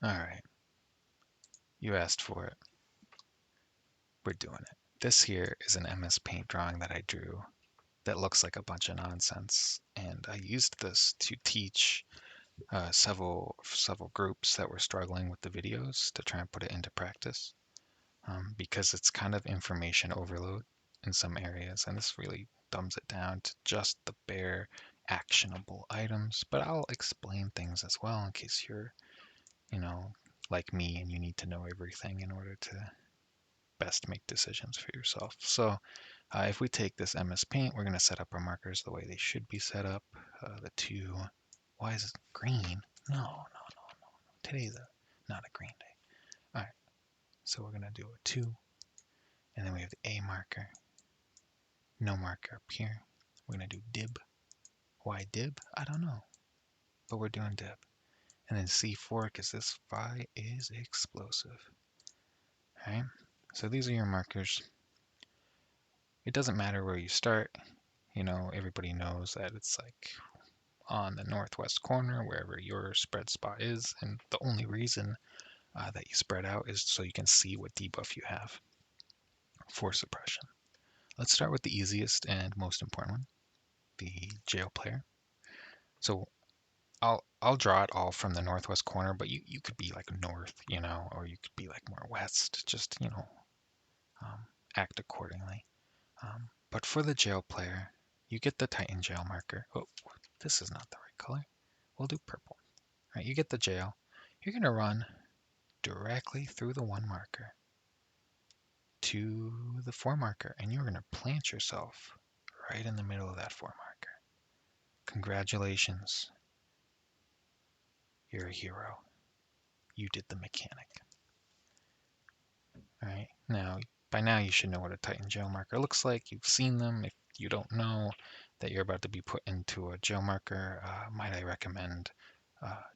Alright, you asked for it. We're doing it. This here is an MS Paint drawing that I drew that looks like a bunch of nonsense. And I used this to teach several groups that were struggling with the videos to try and put it into practice. Because it's kind of information overload in some areas, and this really dumbs it down to just the bare actionable items. But I'll explain things as well in case you're, you know, like me and you need to know everything in order to best make decisions for yourself. So if we take this MS Paint, we're going to set up our markers the way they should be set up. The two, why is it green? No, no, no, no. Today's not a green day. All right, so we're going to do a 2, and then we have the A marker. No marker up here. We're going to do dib. Why dib? I don't know, but we're doing dib. And then C4, because this phi is explosive. All right, so these are your markers. It doesn't matter where you start. You know, everybody knows that it's like on the northwest corner, wherever your spread spot is. And the only reason that you spread out is so you can see what debuff you have for suppression. Let's start with the easiest and most important one, the jail player. So I'll draw it all from the northwest corner, but you could be like north, you know, or you could be like more west. Just, you know, um, act accordingly. But for the jail player, you get the Titan jail marker. Oh, this is not the right color. We'll do purple. All right, you get the jail. You're going to run directly through the 1 marker to the 4 marker, and you're going to plant yourself right in the middle of that 4 marker. Congratulations. You're a hero. You did the mechanic. All right, now, by now you should know what a Titan jail marker looks like. You've seen them. If you don't know that you're about to be put into a jail marker, might I recommend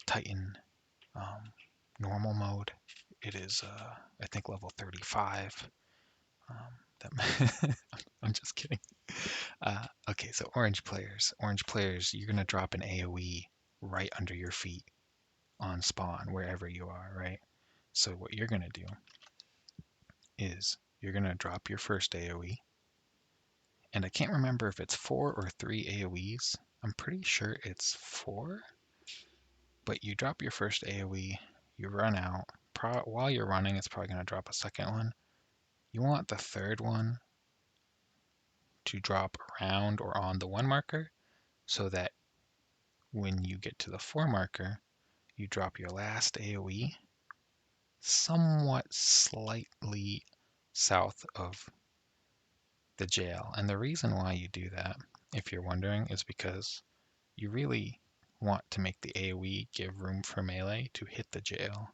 Titan normal mode. It is, I think, level 35. That I'm just kidding. Okay, so orange players. Orange players, you're gonna drop an AoE right under your feet on spawn, wherever you are, right? So what you're gonna do is you're gonna drop your first AoE, and I can't remember if it's 4 or 3 AoEs. I'm pretty sure it's 4, but you drop your first AoE, you run out. While you're running, it's probably gonna drop a second one. You want the third one to drop around or on the 1 marker so that when you get to the 4 marker, you drop your last AoE somewhat slightly south of the jail. And the reason why you do that, if you're wondering, is because you really want to make the AoE give room for melee to hit the jail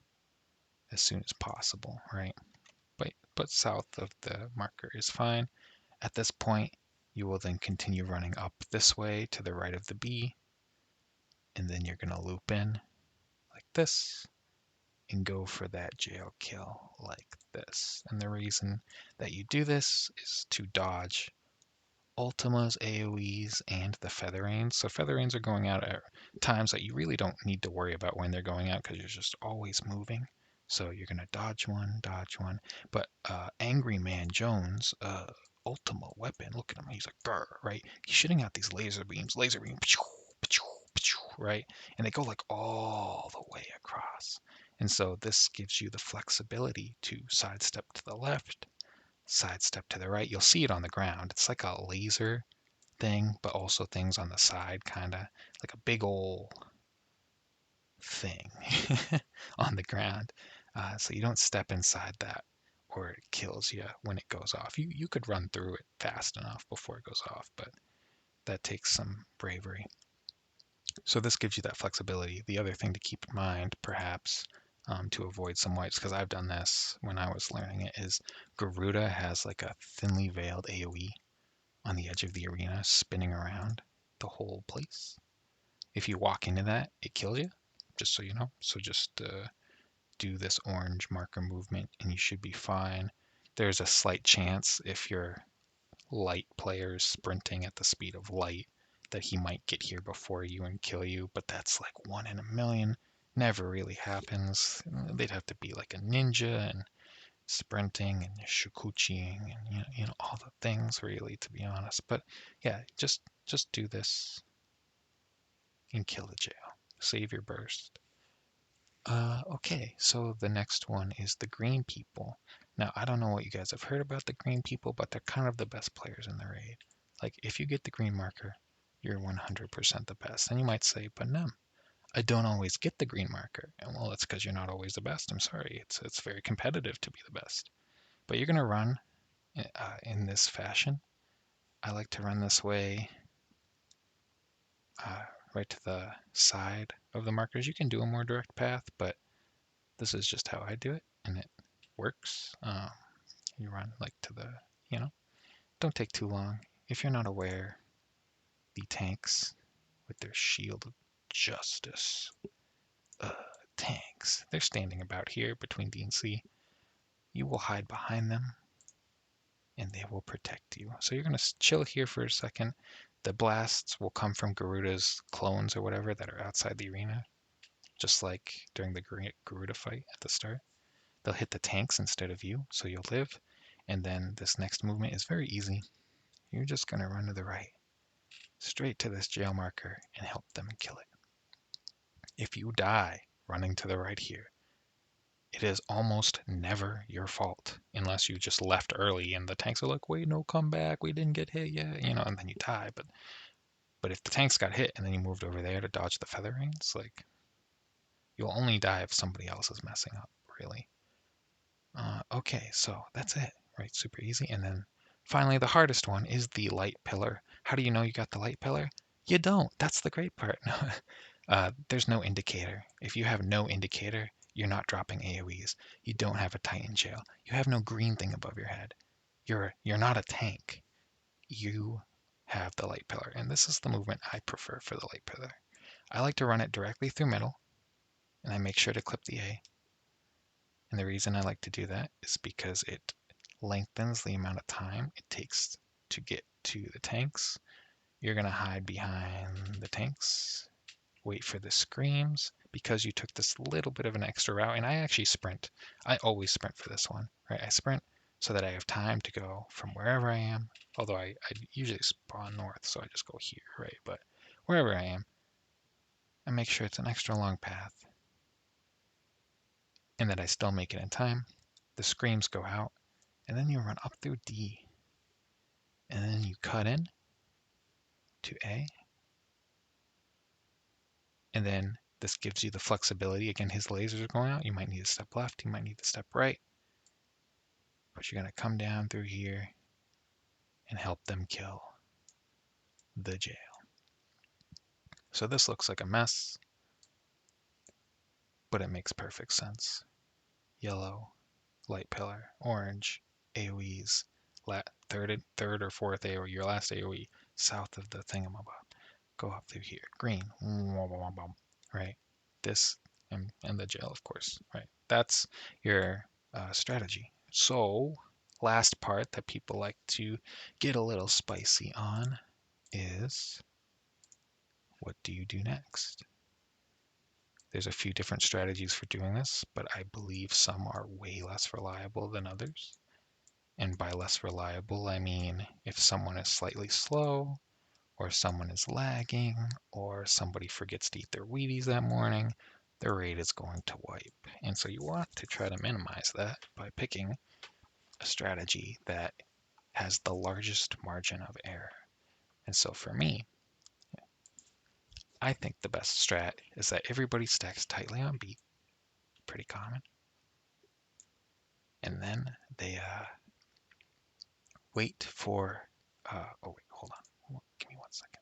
as soon as possible, right? But south of the marker is fine. At this point, you will then continue running up this way to the right of the B, and then you're going to loop in like this and go for that jail kill like this. And the reason that you do this is to dodge Ultima's AoEs and the Featherrains. So Featherrains are going out at times that you really don't need to worry about when they're going out because you're just always moving. So you're going to dodge one. But Angry Man Jones, Ultima weapon, look at him, he's like, grr, right? He's shooting out these laser beams, right? And they go like all the way across. And so this gives you the flexibility to sidestep to the left, sidestep to the right. You'll see it on the ground. It's like a laser thing, but also things on the side, kind of like a big old thing on the ground. So you don't step inside that or it kills you when it goes off. You could run through it fast enough before it goes off, but that takes some bravery. So this gives you that flexibility. The other thing to keep in mind, perhaps, to avoid some wipes, because I've done this when I was learning it, is Garuda has like a thinly veiled AoE on the edge of the arena, spinning around the whole place. If you walk into that, it kills you, just so you know. So just do this orange marker movement and you should be fine. There's a slight chance if your light player is sprinting at the speed of light that he might get here before you and kill you, but that's like 1 in a million. never really happens. They'd have to be like a ninja and sprinting and shukuchiing and all the things really, to be honest. But yeah, just do this and kill the jail. Save your burst. Okay, so the next one is the green people. Now, I don't know what you guys have heard about the green people, but they're kind of the best players in the raid. Like, if you get the green marker, you're 100% the best. And you might say, but no, I don't always get the green marker. And well, that's because you're not always the best. I'm sorry. It's very competitive to be the best. But you're going to run in this fashion. I like to run this way, uh, right to the side of the markers. You can do a more direct path, but this is just how I do it, and it works. You run like to the, don't take too long. If you're not aware, the tanks with their shield of justice, uh, tanks, they're standing about here between D and C. You will hide behind them, and they will protect you. So you're going to chill here for a second. The blasts will come from Garuda's clones or whatever that are outside the arena, just like during the Garuda fight at the start. They'll hit the tanks instead of you, so you'll live. And then this next movement is very easy. You're just going to run to the right, straight to this jail marker, and help them kill it. If you die running to the right here, it is almost never your fault, unless you just left early and the tanks are like, wait, no, come back, we didn't get hit yet, and then you die. But if the tanks got hit and then you moved over there to dodge the feather rains, like, you'll only die if somebody else is messing up, really. Okay, so that's it, right? Super easy. And then finally, the hardest one is the light pillar. How do you know you got the light pillar? You don't. That's the great part. No, there's no indicator. If you have no indicator, you're not dropping AoEs. You don't have a Titan jail. You have no green thing above your head. You're not a tank. You have the light pillar, and this is the movement I prefer for the light pillar. I like to run it directly through middle, and I make sure to clip the A. And the reason I like to do that is because it lengthens the amount of time it takes to get to the tanks. You're going to hide behind the tanks, wait for the screams, because you took this little bit of an extra route. And I actually sprint. I always sprint for this one, right? I sprint so that I have time to go from wherever I am, although I usually spawn north, so I just go here, right? But wherever I am, I make sure it's an extra long path and that I still make it in time. The screams go out, and then you run up through D, and then you cut in to A, and then this gives you the flexibility. Again, his lasers are going out. You might need to step left, you might need to step right, but you're going to come down through here and help them kill the jail. So this looks like a mess, but it makes perfect sense. Yellow, light pillar, orange, AoEs, third or fourth AoE, your last AoE, south of the thingamabob. Go up through here. Green, right? This and the jail, of course, right? That's your strategy. So, last part that people like to get a little spicy on is, what do you do next? There's a few different strategies for doing this, but I believe some are way less reliable than others. And by less reliable, I mean if someone is slightly slow, or someone is lagging, or somebody forgets to eat their Wheaties that morning, the raid is going to wipe. And so you want to try to minimize that by picking a strategy that has the largest margin of error. And so for me, I think the best strat is that everybody stacks tightly on B, pretty common, and then they wait for, oh wait, hold on, give me 1 second.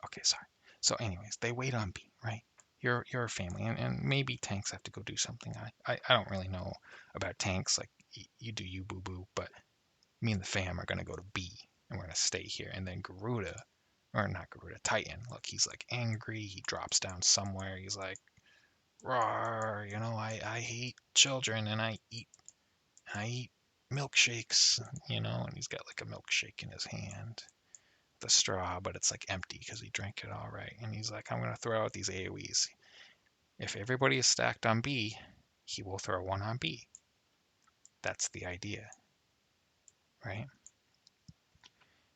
Okay, sorry. So anyways, they wait on B, right? You're a family, and maybe tanks have to go do something. I don't really know about tanks, like, you do you, boo boo, but me and the fam are gonna go to B, and we're gonna stay here. And then Garuda, or not Garuda, Titan, look, he's like angry, he drops down somewhere, he's like, roar, I hate children, and I eat milkshakes, and he's got like a milkshake in his hand, the straw, but it's like empty because he drank it all right. And he's like, I'm gonna throw out these AoEs. If everybody is stacked on B, he will throw one on B. That's the idea, right?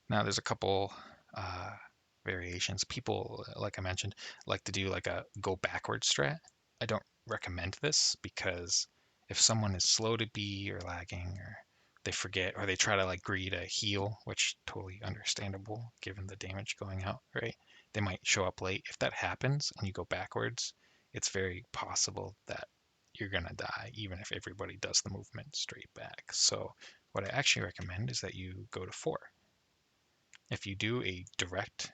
Now there's a couple uh, variations. People, like I mentioned, like to do like a go backward strat. I don't recommend this because if someone is slow to B or lagging or they forget or they try to like greed a heal, which totally understandable given the damage going out, right? They might show up late. If that happens and you go backwards, it's very possible that you're gonna die, even if everybody does the movement straight back. So what I actually recommend is that you go to 4. If you do a direct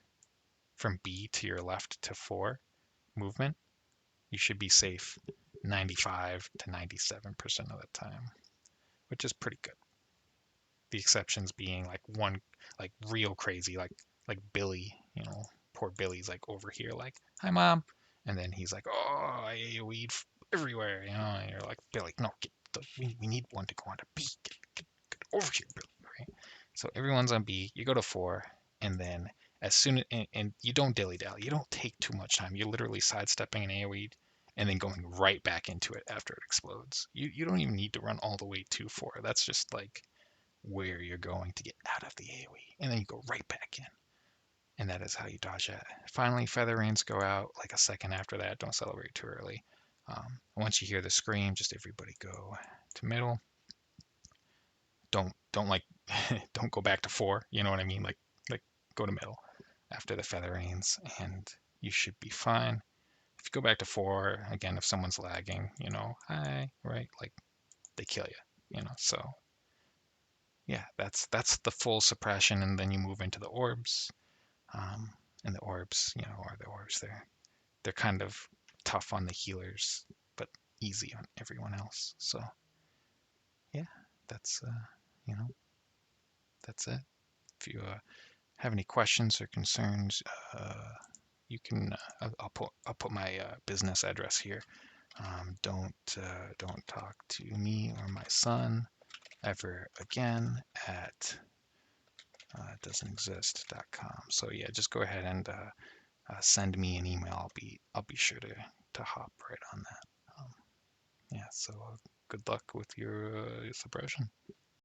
from B to your left to 4 movement, you should be safe 95 to 97% of the time, which is pretty good. The exceptions being like one, like real crazy, like Billy, poor Billy's like over here, like, hi mom. And then he's like, oh, I AoE'd everywhere, and you're like, Billy, no, we need one to go on to B. Get over here, Billy, right? So everyone's on B, you go to 4, and then as soon as, and you don't dilly-dally, you don't take too much time. You're literally sidestepping an AoE and then going right back into it after it explodes. You don't even need to run all the way to 4. That's just like where you're going to get out of the AoE, and then you go right back in. And that is how you dodge that. Finally, feather rains go out like a second after that. Don't celebrate too early. Once you hear the scream, just everybody go to middle. Don't like don't go back to 4. You know what I mean? Like go to middle after the feather rains, and you should be fine. If you go back to 4 again, if someone's lagging, hi, right? Like they kill you, So yeah, that's the full suppression, and then you move into the orbs. And the orbs, are the orbs. They're kind of tough on the healers, but easy on everyone else. So yeah, that's you know that's it. If you have any questions or concerns, you can. I'll put my business address here. Don't talk to me or my son ever again at doesn't exist.com. So yeah, just go ahead and send me an email. I'll be sure to hop right on that. Yeah. So good luck with your suppression.